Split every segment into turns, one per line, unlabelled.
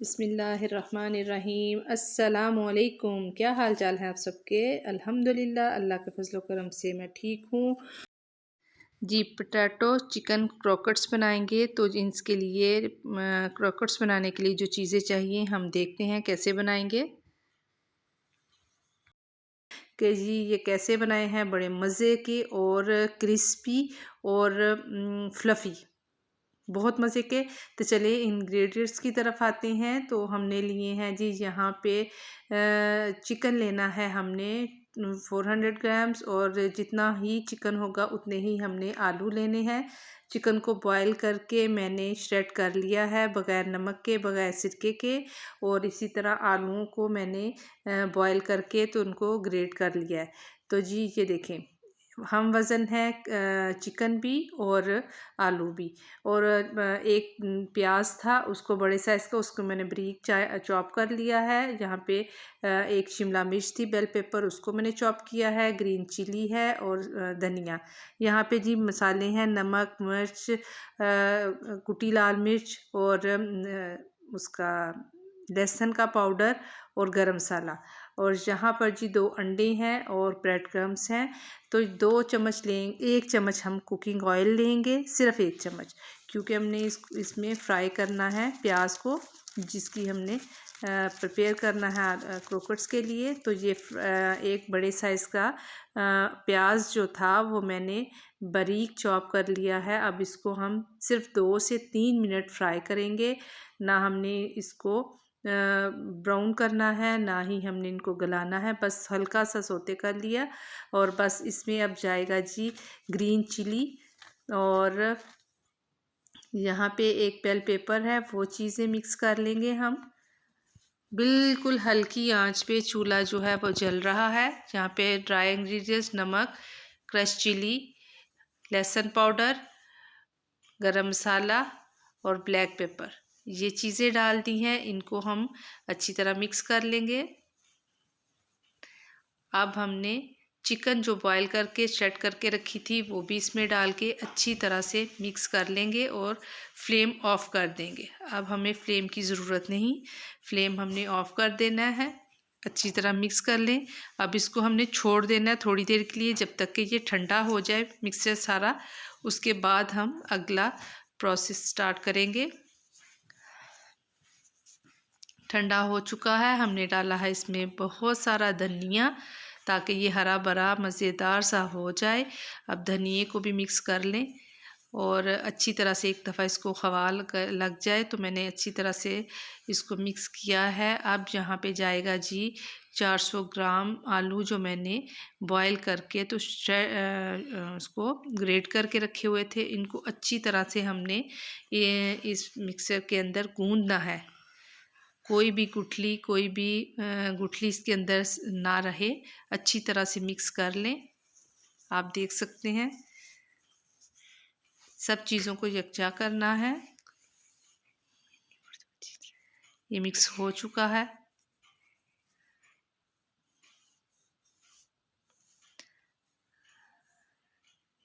बिस्मिल्लाहिर्रहमानिर्रहीम। अस्सलामुअलैकुम। क्या हाल चाल है आप सबके? अल्हम्दुलिल्लाह, अल्लाह के फजल करम से मैं ठीक हूँ जी। पोटैटो चिकन क्रॉकर्स बनाएंगे तो इसके लिए क्रॉकर्स बनाने के लिए जो चीज़ें चाहिए हम देखते हैं कैसे बनाएंगे। कि जी ये कैसे बनाए हैं, बड़े मज़े के और क्रिस्पी और फ्लफ़ी, बहुत मज़े के। तो चलिए इंग्रेडिएंट्स की तरफ आते हैं। तो हमने लिए हैं जी यहाँ पे चिकन लेना है हमने 400 ग्राम्स, और जितना ही चिकन होगा उतने ही हमने आलू लेने हैं। चिकन को बॉईल करके मैंने श्रेड कर लिया है, बग़ैर नमक के, बग़ैर सिरके के। और इसी तरह आलूओं को मैंने बॉईल करके तो उनको ग्रेट कर लिया है। तो जी ये देखें, हम वज़न है चिकन भी और आलू भी। और एक प्याज था, उसको बड़े साइज़ का, उसको मैंने बारीक चॉप कर लिया है। यहाँ पे एक शिमला मिर्च थी बेल पेपर, उसको मैंने चॉप किया है। ग्रीन चिली है और धनिया। यहाँ पे जी मसाले हैं नमक, मिर्च, कुटी लाल मिर्च और उसका लहसुन का पाउडर और गरम मसाला। और यहाँ पर जी 2 अंडे हैं और ब्रेड क्रम्स हैं। तो 2 चम्मच लेंगे, 1 चम्मच हम कुकिंग ऑयल लेंगे, सिर्फ 1 चम्मच, क्योंकि हमने इसमें फ्राई करना है प्याज को, जिसकी हमने प्रिपेयर करना है क्रॉकर्स के लिए। तो ये एक बड़े साइज़ का प्याज जो था वो मैंने बारीक चॉप कर लिया है। अब इसको हम सिर्फ 2 से 3 मिनट फ्राई करेंगे। ना हमने इसको ब्राउन करना है, ना ही हमने इनको गलाना है, बस हल्का सा सोते कर लिया। और बस इसमें अब जाएगा जी ग्रीन चिली, और यहाँ पे एक बेल पेपर है, वो चीज़ें मिक्स कर लेंगे हम। बिल्कुल हल्की आंच पे चूल्हा जो है वो जल रहा है। यहाँ पे ड्राई इंग्रेडिएंट्स नमक, क्रश चिली, लहसुन पाउडर, गरम मसाला और ब्लैक पेपर, ये चीज़ें डाल दी हैं। इनको हम अच्छी तरह मिक्स कर लेंगे। अब हमने चिकन जो बॉईल करके सेट करके रखी थी वो भी इसमें डाल के अच्छी तरह से मिक्स कर लेंगे और फ्लेम ऑफ कर देंगे। अब हमें फ्लेम की ज़रूरत नहीं, फ्लेम हमने ऑफ कर देना है। अच्छी तरह मिक्स कर लें। अब इसको हमने छोड़ देना है थोड़ी देर के लिए, जब तक कि ये ठंडा हो जाए मिक्सचर सारा। उसके बाद हम अगला प्रोसेस स्टार्ट करेंगे। ठंडा हो चुका है, हमने डाला है इसमें बहुत सारा धनिया, ताकि ये हरा भरा मज़ेदार सा हो जाए। अब धनिए को भी मिक्स कर लें और अच्छी तरह से एक दफ़ा इसको खवाल लग जाए। तो मैंने अच्छी तरह से इसको मिक्स किया है। अब यहाँ पे जाएगा जी 400 ग्राम आलू, जो मैंने बॉईल करके तो उसको ग्रेट करके रखे हुए थे। इनको अच्छी तरह से हमने ये इस मिक्सर के अंदर गूंदना है। कोई भी गुठली इसके अंदर ना रहे, अच्छी तरह से मिक्स कर लें। आप देख सकते हैं सब चीज़ों को यकजा करना है। ये मिक्स हो चुका है।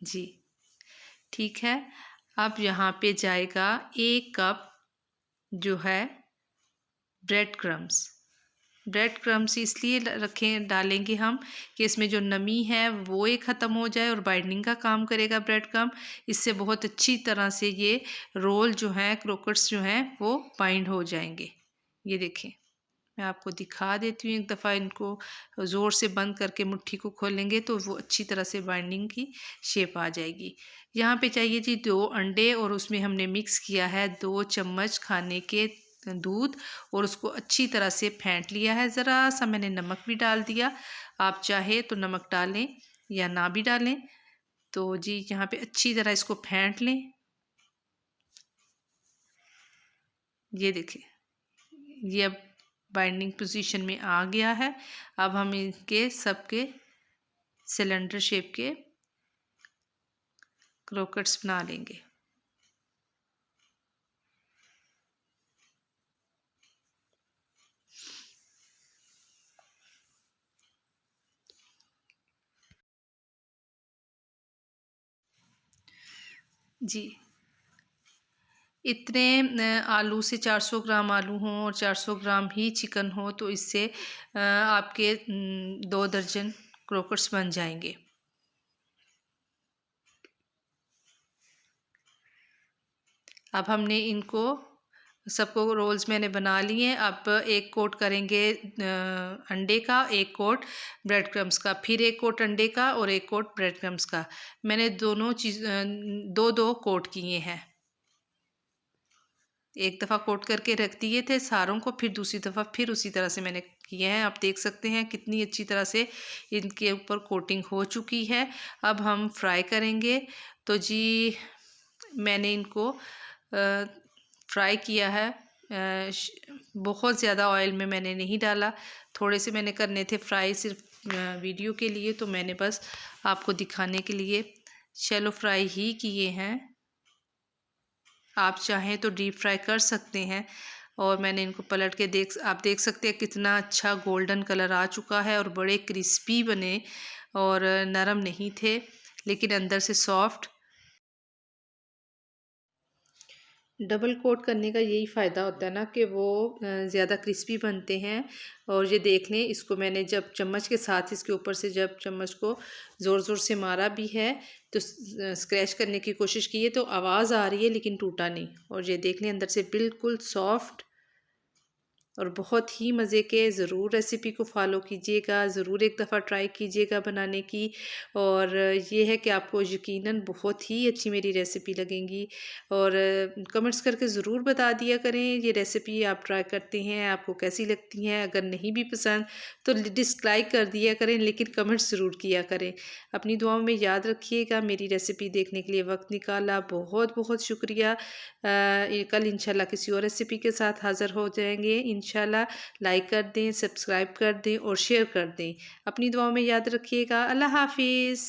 जी ठीक है। अब यहाँ पे जाएगा 1 कप जो है ब्रेड क्रम्स इसलिए डालेंगे हम कि इसमें जो नमी है वो ये ख़त्म हो जाए और बाइंडिंग का काम करेगा ब्रेड क्रम्ब। इससे बहुत अच्छी तरह से ये रोल जो है, क्रॉकर्स जो हैं, वो बाइंड हो जाएंगे। ये देखें, मैं आपको दिखा देती हूँ एक दफ़ा। इनको ज़ोर से बंद करके मुट्ठी को खोलेंगे तो वो अच्छी तरह से बाइंडिंग की शेप आ जाएगी। यहाँ पे चाहिए जी 2 अंडे, और उसमें हमने मिक्स किया है 2 चम्मच खाने के दूध, और उसको अच्छी तरह से फेंट लिया है। ज़रा सा मैंने नमक भी डाल दिया, आप चाहे तो नमक डालें या ना भी डालें। तो जी यहाँ पे अच्छी तरह इसको फेंट लें। ये देखें, ये अब बाइंडिंग पोजीशन में आ गया है। अब हम इनके सबके सिलेंडर शेप के क्रॉकर्स बना लेंगे। जी इतने आलू से 400 ग्राम आलू हों और 400 ग्राम ही चिकन हो तो इससे आपके 2 दर्जन क्रॉकर्स बन जाएंगे। अब हमने इनको सबको रोल्स मैंने बना लिए। अब एक कोट करेंगे अंडे का, एक कोट ब्रेड क्रम्स का, फिर एक कोट अंडे का और एक कोट ब्रेड क्रम्स का। मैंने दोनों चीज़ दो कोट किए हैं। एक दफ़ा कोट करके रख दिए थे सारों को, फिर दूसरी दफ़ा फिर उसी तरह से मैंने किए हैं। आप देख सकते हैं कितनी अच्छी तरह से इनके ऊपर कोटिंग हो चुकी है। अब हम फ्राई करेंगे। तो जी मैंने इनको फ्राई किया है। बहुत ज़्यादा ऑयल में मैंने नहीं डाला, थोड़े से मैंने करने थे फ्राई सिर्फ वीडियो के लिए, तो मैंने बस आपको दिखाने के लिए शैलो फ्राई ही किए हैं। आप चाहें तो डीप फ्राई कर सकते हैं। और मैंने इनको पलट के आप देख सकते हैं कितना अच्छा गोल्डन कलर आ चुका है और बड़े क्रिस्पी बने और नरम नहीं थे लेकिन अंदर से सॉफ्ट। डबल कोट करने का यही फ़ायदा होता है ना कि वो ज़्यादा क्रिस्पी बनते हैं। और ये देख लें, इसको मैंने जब चम्मच के साथ इसके ऊपर से जब चम्मच को ज़ोर ज़ोर से मारा भी है तो स्क्रैच करने की कोशिश की है तो आवाज़ आ रही है लेकिन टूटा नहीं। और ये देख लें अंदर से बिल्कुल सॉफ्ट और बहुत ही मज़े के। ज़रूर रेसिपी को फॉलो कीजिएगा, ज़रूर एक दफ़ा ट्राई कीजिएगा बनाने की। और ये है कि आपको यकीनन बहुत ही अच्छी मेरी रेसिपी लगेंगी। और कमेंट्स करके ज़रूर बता दिया करें ये रेसिपी आप ट्राई करते हैं आपको कैसी लगती हैं। अगर नहीं भी पसंद तो डिसलाइक कर दिया करें लेकिन कमेंट्स ज़रूर किया करें। अपनी दुआओं में याद रखिएगा। मेरी रेसिपी देखने के लिए वक्त निकाला, बहुत बहुत शुक्रिया। कल इंशाल्लाह किसी और रेसिपी के साथ हाज़िर हो जाएंगे इंशाल्लाह। लाइक कर दें, सब्सक्राइब कर दें और शेयर कर दें। अपनी दुआओं में याद रखिएगा। अल्लाह हाफिज़।